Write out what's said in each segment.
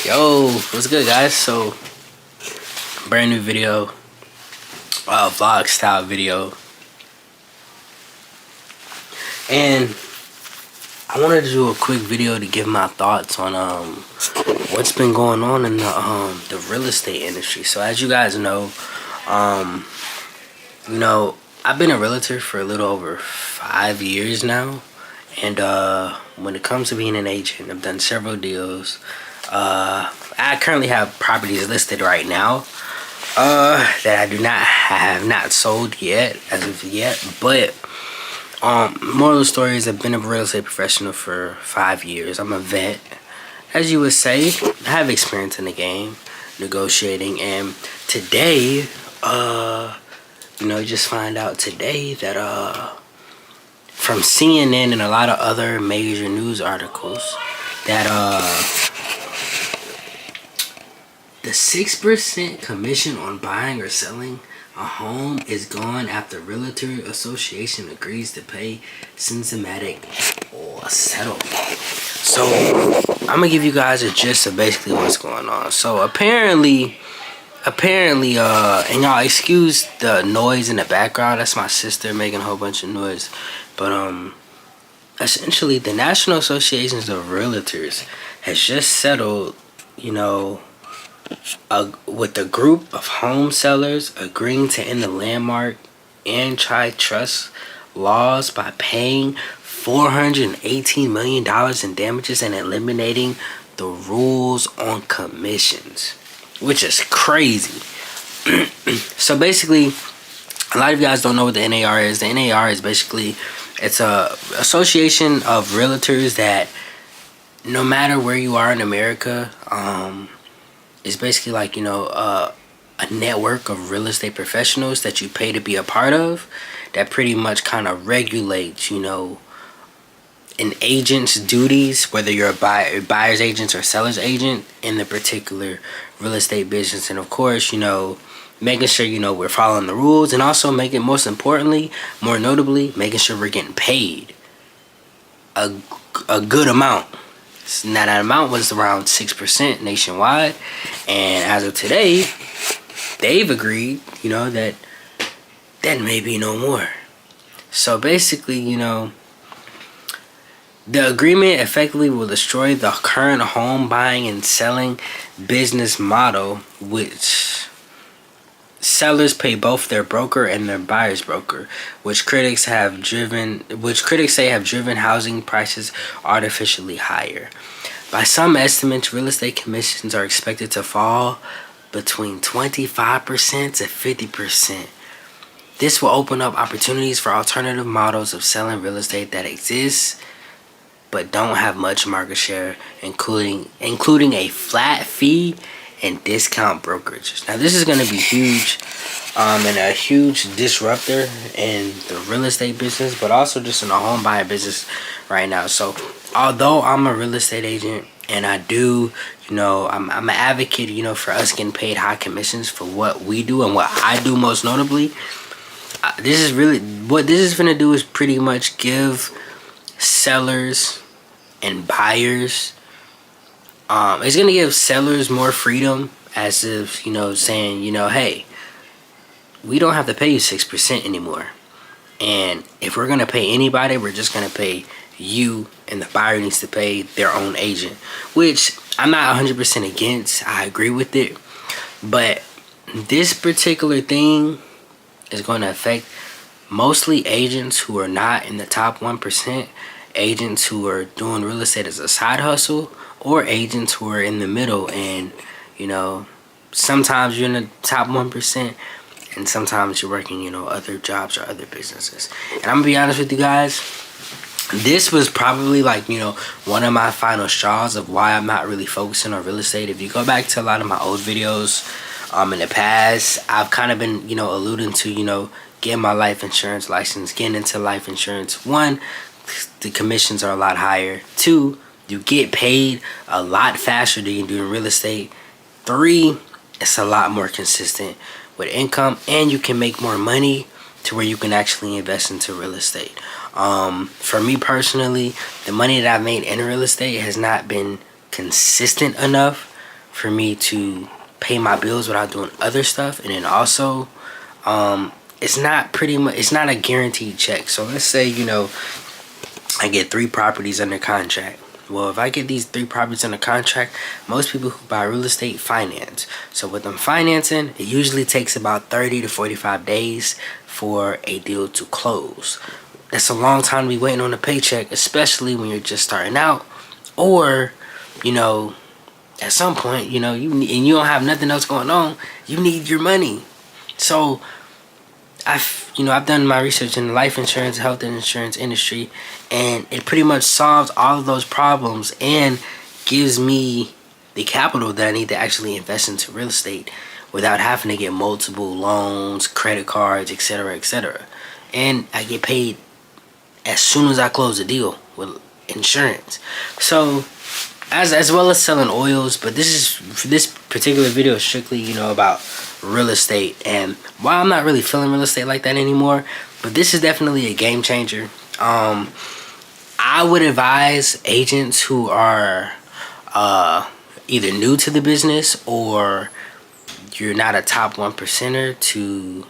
Yo, what's good, guys? So, brand new video, vlog style video, and I wanted to do a quick video to give my thoughts on what's been going on in the real estate industry. So, as you guys know, I've been a realtor for a little over 5 years now, and when it comes to being an agent, I've done several deals. I currently have properties listed right now that I have not sold yet as of yet. But moral of the story is I've been a real estate professional for 5 years. I'm a vet, as you would say. I have experience in the game, negotiating, and today, just find out today that from CNN and a lot of other major news articles that the 6% commission on buying or selling a home is gone after Realtor Association agrees to pay symptomatic or settle. So I'm gonna give you guys a gist of basically what's going on. So apparently, and y'all excuse the noise in the background. That's my sister making a whole bunch of noise. But essentially, the National Associations of Realtors has just settled, with a group of home sellers agreeing to end the landmark antitrust laws by paying $418 million in damages and eliminating the rules on commissions, which is crazy. So basically, a lot of you guys don't know what the NAR is. The NAR is basically, it's a association of realtors that no matter where you are in America, it's basically like, a network of real estate professionals that you pay to be a part of that pretty much kind of regulates, an agent's duties, whether you're a buyer's agent or seller's agent in the particular real estate business. And of course, making sure, we're following the rules, and also more notably, making sure we're getting paid a good amount. Now that amount was around 6% nationwide, and as of today, they've agreed, that may be no more. So basically, the agreement effectively will destroy the current home buying and selling business model, which sellers pay both their broker and their buyer's broker, which critics say have driven housing prices artificially higher. By some estimates, real estate commissions are expected to fall between 25% to 50%. This will open up opportunities for alternative models of selling real estate that exist but don't have much market share, including a flat fee and discount brokerages. Now, this is going to be huge, and a huge disruptor in the real estate business, but also just in the home buying business right now. So, although I'm a real estate agent and I do, I'm an advocate, for us getting paid high commissions for what we do and what I do most notably, this is really, what this is going to do is pretty much give sellers and buyers, it's going to give sellers more freedom, as if, saying, hey, we don't have to pay you 6% anymore. And if we're going to pay anybody, we're just going to pay you, and the buyer needs to pay their own agent, which I'm not 100% against. I agree with it. But this particular thing is going to affect mostly agents who are not in the top 1%, agents who are doing real estate as a side hustle, or agents who are in the middle, and sometimes you're in the top 1% and sometimes you're working other jobs or other businesses. And I'm gonna be honest with you guys, this was probably like one of my final straws of why I'm not really focusing on real estate. If you go back to a lot of my old videos in the past, I've kind of been alluding to getting my life insurance license, getting into life insurance. One, the commissions are a lot higher. Two, you get paid a lot faster than you do in real estate. Three, it's a lot more consistent with income, and you can make more money to where you can actually invest into real estate. For me personally, the money that I've made in real estate has not been consistent enough for me to pay my bills without doing other stuff. And then also, it's not a guaranteed check. So let's say, you know, I get 3 properties under contract. Well, if I get these 3 properties under contract, most people who buy real estate finance. So with them financing, it usually takes about 30 to 45 days for a deal to close. That's a long time to be waiting on a paycheck, especially when you're just starting out, or, you know, at some point, you know, you don't have nothing else going on. You need your money. So I've done my research in the life insurance, health insurance industry, and it pretty much solves all of those problems and gives me the capital that I need to actually invest into real estate without having to get multiple loans, credit cards, etc., etc. And I get paid as soon as I close the deal with insurance. So as well as selling oils, but this particular video is strictly, you know, about real estate. And while I'm not really feeling real estate like that anymore, but this is definitely a game changer. I would advise agents who are either new to the business or you're not a top 1%er to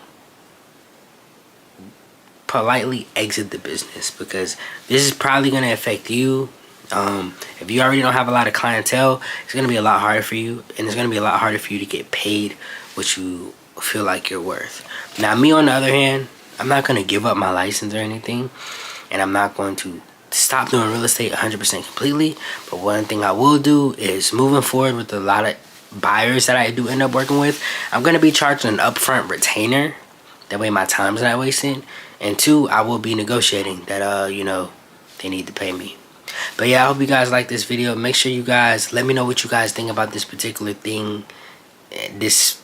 politely exit the business, because this is probably going to affect you. If you already don't have a lot of clientele, it's going to be a lot harder for you, and it's going to be a lot harder for you to get paid what you feel like you're worth. Now, me on the other hand, I'm not going to give up my license or anything, and I'm not going to stop doing real estate 100% completely. But one thing I will do is, moving forward with a lot of buyers that I do end up working with, I'm going to be charging an upfront retainer. That way my time's not wasted. And 2, I will be negotiating that, you know, they need to pay me. But yeah, I hope you guys like this video. Make sure you guys let me know what you guys think about this particular thing, this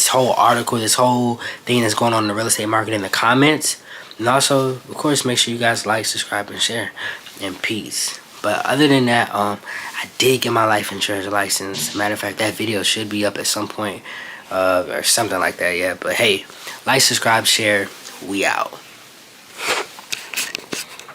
whole article, this whole thing that's going on in the real estate market in the comments. And also, of course, make sure you guys like, subscribe, and share. And peace. But other than that, I did get my life insurance license. Matter of fact, that video should be up at some point, or something like that. Yeah. But hey, like, subscribe, share. We out.